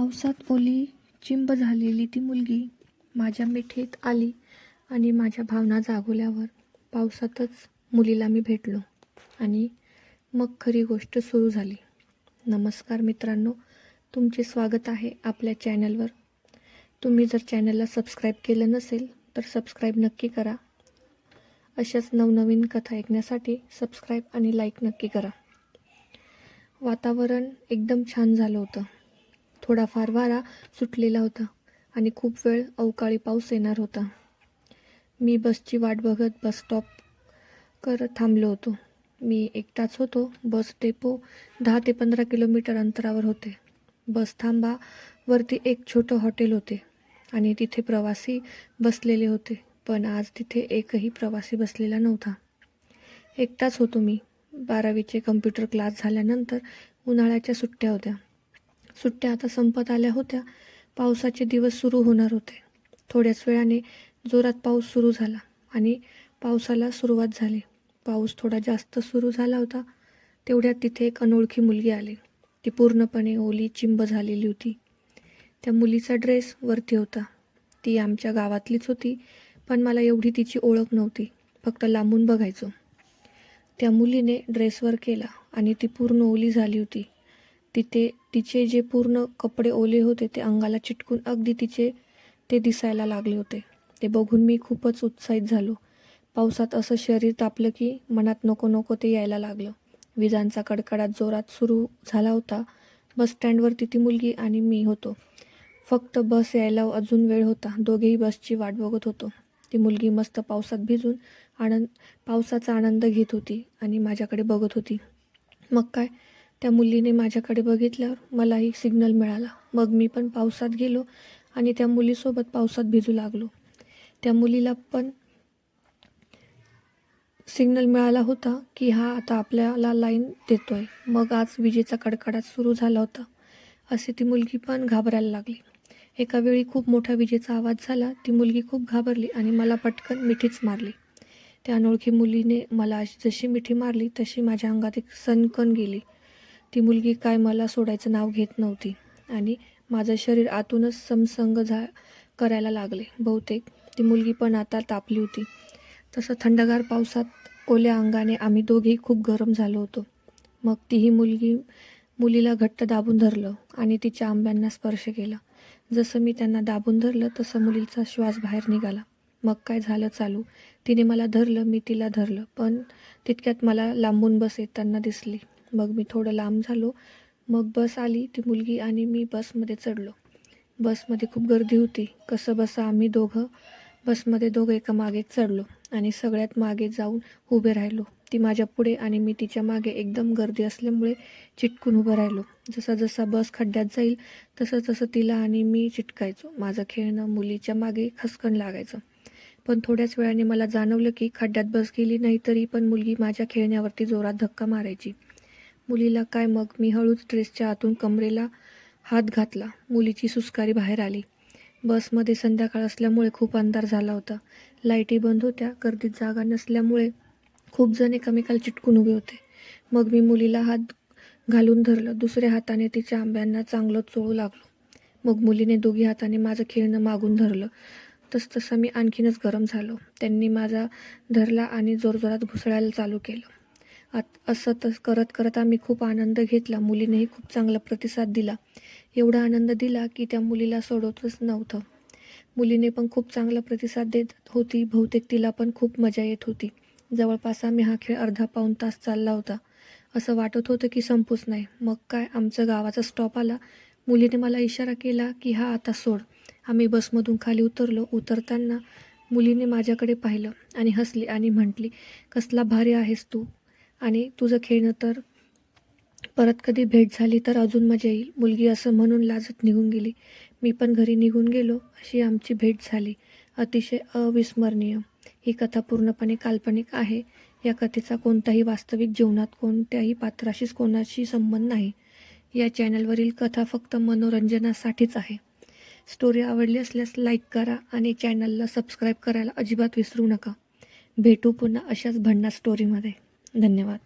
पावसात ओली चिंब झालेली ती मुलगी माझ्या मिठीत आली आणि माझ्या भावना जागवल्यावर पावसातच मुलीला मी भेटलो आणि मग खरी गोष्ट सुरू झाली. नमस्कार मित्रांनो, तुमचे स्वागत आहे आपल्या चॅनलवर. तुम्ही जर चॅनलला सबस्क्राईब केलं नसेल तर सबस्क्राईब नक्की करा. अशाच नवनवीन कथा ऐकण्यासाठी सबस्क्राईब आणि लाईक नक्की करा. वातावरण एकदम छान झालं होतं. थोडाफार वारा सुटलेला होता आणि खूप वेळ अवकाळी पाऊस येणार होता. मी बसची वाट बघत बस स्टॉप करत थांबलो होतो. मी एकटाच होतो. बस डेपो 10 ते 15 किलोमीटर अंतरावर होते. बस थांबावरती एक छोटं हॉटेल होते आणि तिथे प्रवासी बसलेले होते, पण आज तिथे एकही प्रवासी बसलेला नव्हता. एकटाच होतो मी. 12वीचे कम्प्युटर क्लास झाल्यानंतर उन्हाळ्याच्या सुट्ट्या होत्या. सुट्ट्या आता संपत आल्या होत्या. पावसाचे दिवस सुरू होणार होते. थोड्याच वेळाने जोरात पाऊस सुरू झाला आणि पावसाला सुरुवात झाली. पाऊस थोडा जास्त सुरू झाला होता. तेवढ्यात तिथे एक अनोळखी मुलगी आली. ती पूर्णपणे ओली चिंब झालेली होती. त्या मुलीचा ड्रेस वरती होता. ती आमच्या गावातलीच होती, पण मला एवढी तिची ओळख नव्हती. फक्त लांबून बघायचो. त्या मुलीने ड्रेसवर केला आणि ती पूर्ण ओली झाली होती. तिचे जे पूर्ण कपडे ओले होते ते अंगाला चिटकून अगदी ते दिसायला लागले होते. ते बघून मी खूपच उत्साहित झालो. पावसात असं शरीर तापलं की मनात नको नको ते यायला लागलं. विजांचा कडकडाट जोरात सुरू झाला होता. बस स्टँडवरती ती मुलगी आणि मी होतो. फक्त बस यायला अजून वेळ होता. दोघेही बसची वाट बघत होतो. ती मुलगी मस्त पावसात भिजून पावसाचा आनंद घेत होती आणि माझ्याकडे बघत होती. मग काय, त्या मुलीने माझ्याकडे बघितल्यावर मलाही सिग्नल मिळाला. मग मी पण पावसात गेलो आणि त्या मुलीसोबत पावसात भिजू लागलो. त्या मुलीला पण सिग्नल मिळाला होता की हा आता आपल्याला लाईन देतोय. मग आज विजेचा कडकडाट सुरू झाला होता असे ती मुलगी पण घाबरायला लागली. एका वेळी खूप मोठा विजेचा आवाज झाला. ती मुलगी खूप घाबरली आणि मला पटकन मिठीच मारली. त्या अनोळखी मुलीने मला जशी मिठी मारली तशी माझ्या अंगात एक सनकन गेली. ती मुलगी काय मला सोडायचं नाव घेत नव्हती आणि माझं शरीर आतूनच समसंग करायला लागले. बहुतेक ती मुलगी पण आता तापली होती. तसं थंडगार पावसात ओल्या अंगाने आम्ही दोघेही खूप गरम झालो होतो. मग तीही मुलीला घट्ट दाबून धरलं आणि तिच्या आंब्यांना स्पर्श केला. जसं मी त्यांना दाबून धरलं तसं मुलीचा श्वास बाहेर निघाला. मग काय झालं चालू. तिने मला धरलं, मी तिला धरलं, पण तितक्यात मला लांबून बस येताना दिसली. मग मी थोडं लांब झालो. मग बस आली. ती मुलगी आणि मी बसमध्ये चढलो. बसमध्ये खूप गर्दी होती. कसं बसा आम्ही बसमध्ये दोघं एका मागे चढलो आणि सगळ्यात मागे जाऊन उभे राहिलो. ती माझ्या पुढे आणि मी तिच्या मागे. एकदम गर्दी असल्यामुळे चिटकून उभं राहिलो. जसा बस खड्ड्यात जाईल तसं तिला आणि मी चिटकायचो. माझं खेळणं मुलीच्या मागे खसकन लागायचं. पण थोड्याच वेळाने मला जाणवलं की खड्ड्यात बस गेली नाही तरी पण मुलगी माझ्या खेळण्यावरती जोरात धक्का मारायची. मुलीला काय, मग मी हळूच ड्रेसच्या आतून कमरेला हात घातला. मुलीची सुस्कारी बाहेर आली. बसमध्ये संध्याकाळ असल्यामुळे खूप अंधार झाला होता. लाईटी बंद होत्या. गर्दीत जागा नसल्यामुळे खूप जण एकमेकाला चिटकून उभे होते. मग मी मुलीला हात घालून धरलं. दुसऱ्या हाताने तिच्या आंब्यांना चांगलं चोळू लागलो. मग मुलीने दोघी हाताने माझं खेळणं मागून धरलं. तसं मी आणखीनच गरम झालो. त्यांनी माझा धरला आणि जोरजोरात घुसळायला चालू केलं. असं करत आम्ही खूप आनंद घेतला. मुलीनेही खूप चांगला प्रतिसाद दिला. एवढा आनंद दिला की त्या मुलीला सोडतच नव्हतं. मुलीने पण खूप चांगला प्रतिसाद देत होती. बहुतेक तिला पण खूप मजा येत होती. जवळपास आम्ही हा खेळ अर्धा-पाऊण तास चालला होता. असं वाटत होतं की संपूच नाही. मग काय, आमच्या गावाचा स्टॉप आला. मुलीने मला इशारा केला की हा आता सोड. आम्ही बसमधून खाली उतरलो. उतरताना मुलीने माझ्याकडे पाहिलं आणि हसली आणि म्हटली, कसला भारी आहेस तू आणि तुझं खेळणं तर. परत कधी भेट झाली तर अजून मजा येईल. मुलगी असं म्हणून लाजत निघून गेली. मी पण घरी निघून गेलो. अशी आमची भेट झाली. अतिशय अविस्मरणीय. ही कथा पूर्णपणे काल्पनिक आहे. या कथेचा कोणताही वास्तविक जीवनात कोणत्याही पात्राशीच कोणाशी संबंध नाही. या चॅनलवरील कथा फक्त मनोरंजनासाठीच आहे. स्टोरी आवडली असल्यास लाईक करा आणि चॅनलला सबस्क्राईब करायला अजिबात विसरू नका. भेटू पुन्हा अशाच भन्नाट स्टोरीमध्ये. धन्यवाद.